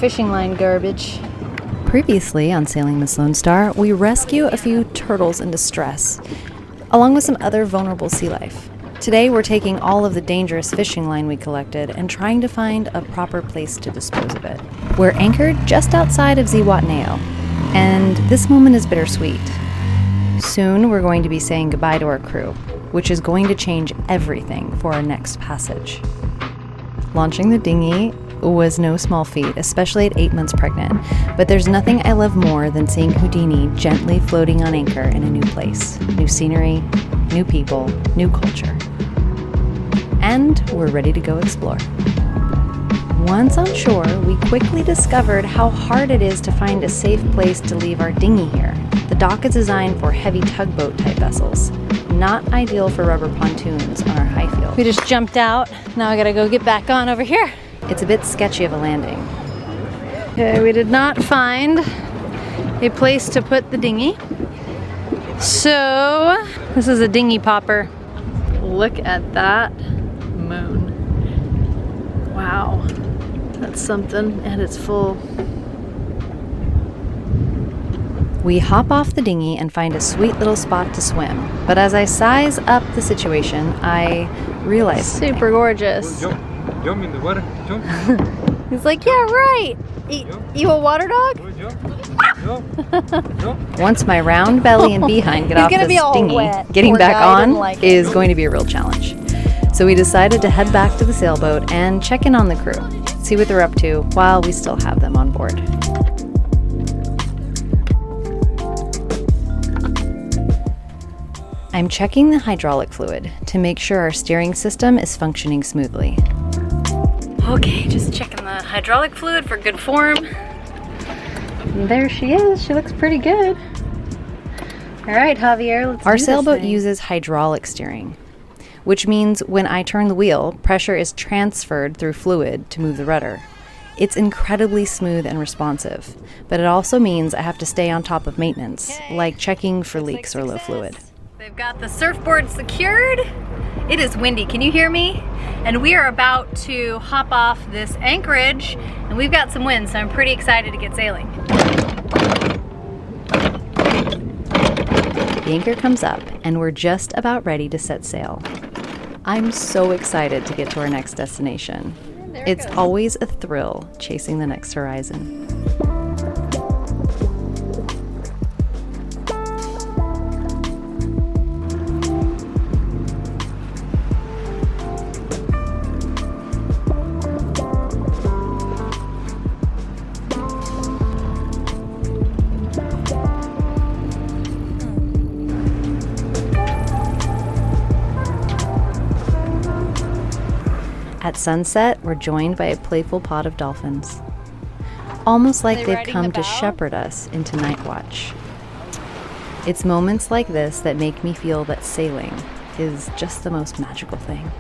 fishing line garbage. Previously on Sailing Miss Lone Star, we rescue a few turtles in distress, along with some other vulnerable sea life. Today we're taking all of the dangerous fishing line we collected and trying to find a proper place to dispose of it. We're anchored just outside of Zihuatanejo, and this moment is bittersweet. Soon we're going to be saying goodbye to our crew, which is going to change everything for our next passage. Launching the dinghy was no small feat, especially at 8 months pregnant, but there's nothing I love more than seeing Houdini gently floating on anchor in a new place, new scenery, new people, new culture. And we're ready to go explore. Once on shore, we quickly discovered how hard it is to find a safe place to leave our dinghy here. The dock is designed for heavy tugboat type vessels, not ideal for rubber pontoons on our high field. We just jumped out. Now I gotta go get back on over here. It's a bit sketchy of a landing. Okay, we did not find a place to put the dinghy. So, this is a dinghy popper. Look at that moon. Wow, that's something, and it's full. We hop off the dinghy and find a sweet little spot to swim. But as I size up the situation, I realize super gorgeous. Jump in the water, jump. He's like, yeah, right. You a water dog? Jump. Once my round belly and behind get off this dinghy, getting back on is going to be a real challenge. So we decided to head back to the sailboat and check in on the crew, see what they're up to while we still have them on board. I'm checking the hydraulic fluid to make sure our steering system is functioning smoothly. Okay, just checking the hydraulic fluid for good form. And there she is. She looks pretty good. All right, Javier, let's Our do sailboat this thing. uses hydraulic steering, which means when I turn the wheel, pressure is transferred through fluid to move the rudder. It's incredibly smooth and responsive, but it also means I have to stay on top of maintenance, like checking for leaks or low fluid. They've got the surfboard secured. It is windy, can you hear me? And we are about to hop off this anchorage, and we've got some wind, so I'm pretty excited to get sailing. The anchor comes up, and we're just about ready to set sail. I'm so excited to get to our next destination. It's always a thrill chasing the next horizon. At sunset, we're joined by a playful pod of dolphins. Almost like they've come to shepherd us into night watch. It's moments like this that make me feel that sailing is just the most magical thing.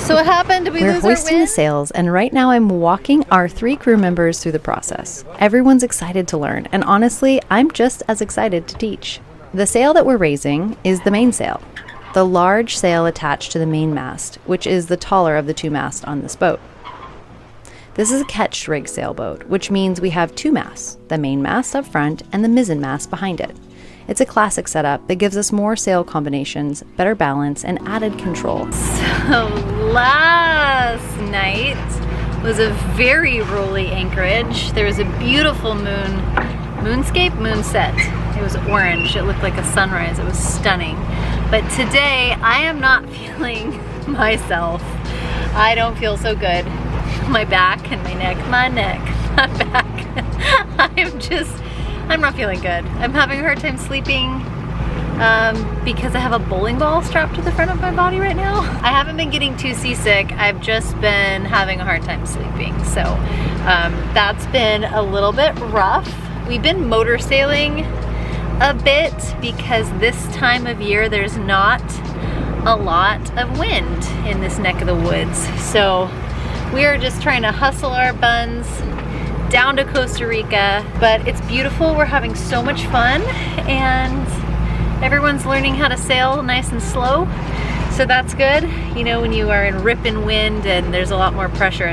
So what happened? Did we We're lose our hoisting the wind? sails, and right now I'm walking our 3 crew members through the process. Everyone's excited to learn, and honestly, I'm just as excited to teach. The sail that we're raising is the mainsail, the large sail attached to the main mast, which is the taller of the 2 masts on this boat. This is a ketched rig sailboat, which means we have 2 masts, the main mast up front and the mizzen mast behind it. It's a classic setup that gives us more sail combinations, better balance, and added control. So last night was a very rolly anchorage. There was a beautiful moonset. It was orange. It looked like a sunrise. It was stunning. But today I am not feeling myself. I don't feel so good. My back and my neck, my back. I'm not feeling good. I'm having a hard time sleeping because I have a bowling ball strapped to the front of my body right now. I haven't been getting too seasick. I've just been having a hard time sleeping. So that's been a little bit rough. We've been motor sailing a bit because this time of year there's not a lot of wind in this neck of the woods. So we are just trying to hustle our buns down to Costa Rica, but it's beautiful. We're having so much fun and everyone's learning how to sail nice and slow. So that's good. You know, when you are in ripping wind and there's a lot more pressure,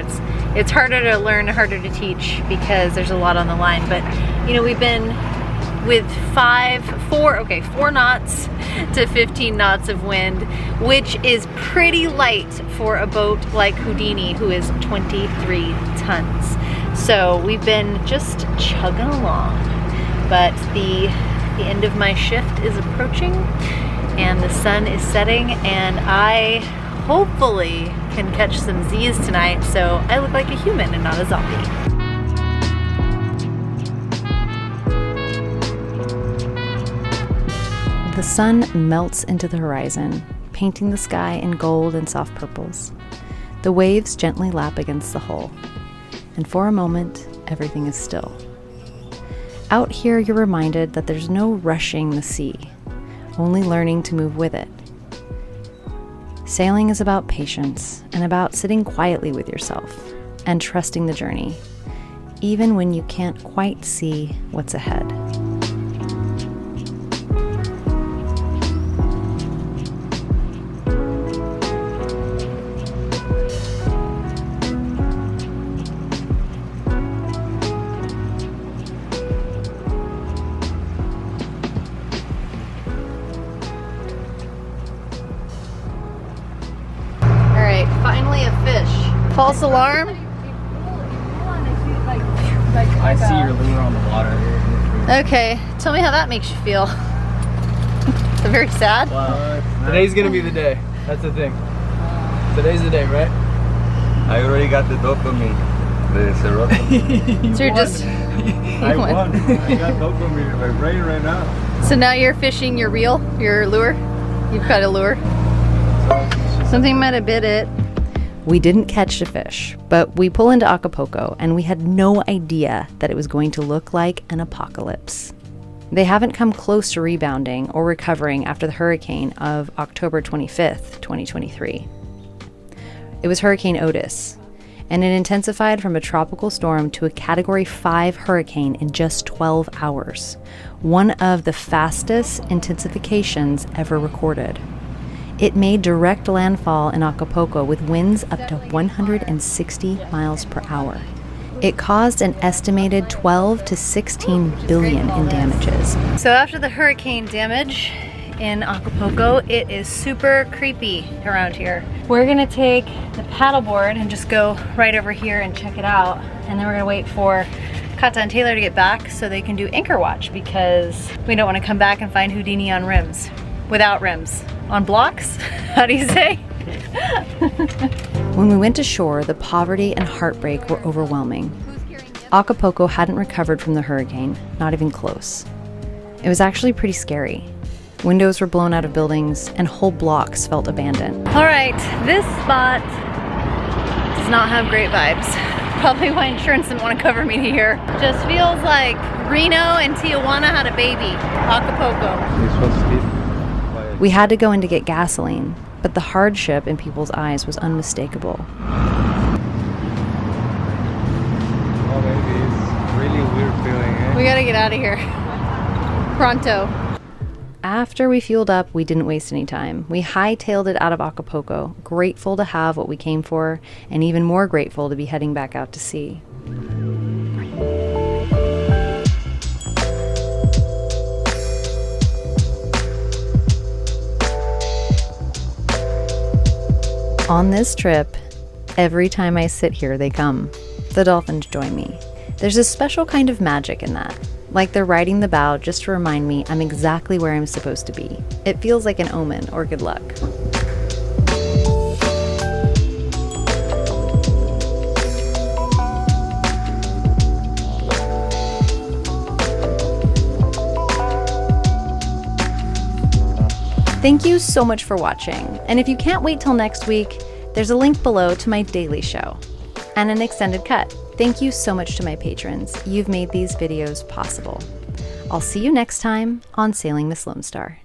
it's harder to learn, harder to teach because there's a lot on the line. But you know, we've been with 4 knots to 15 knots of wind, which is pretty light for a boat like Houdini, who is 23 tons. So we've been just chugging along, but the end of my shift is approaching and the sun is setting, and I hopefully can catch some Z's tonight so I look like a human and not a zombie. The sun melts into the horizon, painting the sky in gold and soft purples. The waves gently lap against the hull, and for a moment, everything is still. Out here, you're reminded that there's no rushing the sea, only learning to move with it. Sailing is about patience and about sitting quietly with yourself and trusting the journey, even when you can't quite see what's ahead. Finally a fish. False alarm. I see your lure on the water. Okay, tell me how that makes you feel. It's very sad. Wow. Today's gonna be the day. That's the thing. Today's the day, right? I already got the dopamine. The serotonin. So you're just... I won. I got dopamine in my brain right now. So now you're fishing your reel, your lure? You've got a lure? Something might have bit it. We didn't catch a fish, but we pull into Acapulco and we had no idea that it was going to look like an apocalypse. They haven't come close to rebounding or recovering after the hurricane of October 25th, 2023. It was Hurricane Otis, and it intensified from a tropical storm to a Category 5 hurricane in just 12 hours, one of the fastest intensifications ever recorded. It made direct landfall in Acapulco with winds up to 160 miles per hour. It caused an estimated 12 to 16 billion in damages. So after the hurricane damage in Acapulco, it is super creepy around here. We're gonna take the paddleboard and just go right over here and check it out. And then we're gonna wait for Kata and Taylor to get back so they can do anchor watch, because we don't wanna come back and find Houdini on rims. Without rims. On blocks? How do you say? When we went to shore, the poverty and heartbreak were overwhelming. Acapulco hadn't recovered from the hurricane, not even close. It was actually pretty scary. Windows were blown out of buildings, and whole blocks felt abandoned. All right, this spot does not have great vibes. Probably why insurance didn't want to cover me here. Just feels like Reno and Tijuana had a baby. Acapulco. You're supposed to be. We had to go in to get gasoline, but the hardship in people's eyes was unmistakable. Oh, baby, it's really weird feeling, eh? We gotta get out of here. Pronto. After we fueled up, we didn't waste any time. We hightailed it out of Acapulco, grateful to have what we came for, and even more grateful to be heading back out to sea. On this trip, every time I sit here, they come. The dolphins join me. There's a special kind of magic in that. Like they're riding the bow just to remind me I'm exactly where I'm supposed to be. It feels like an omen or good luck. Thank you so much for watching, and if you can't wait till next week, there's a link below to my daily show and an extended cut. Thank you so much to my patrons. You've made these videos possible. I'll see you next time on Sailing Miss Lone Star.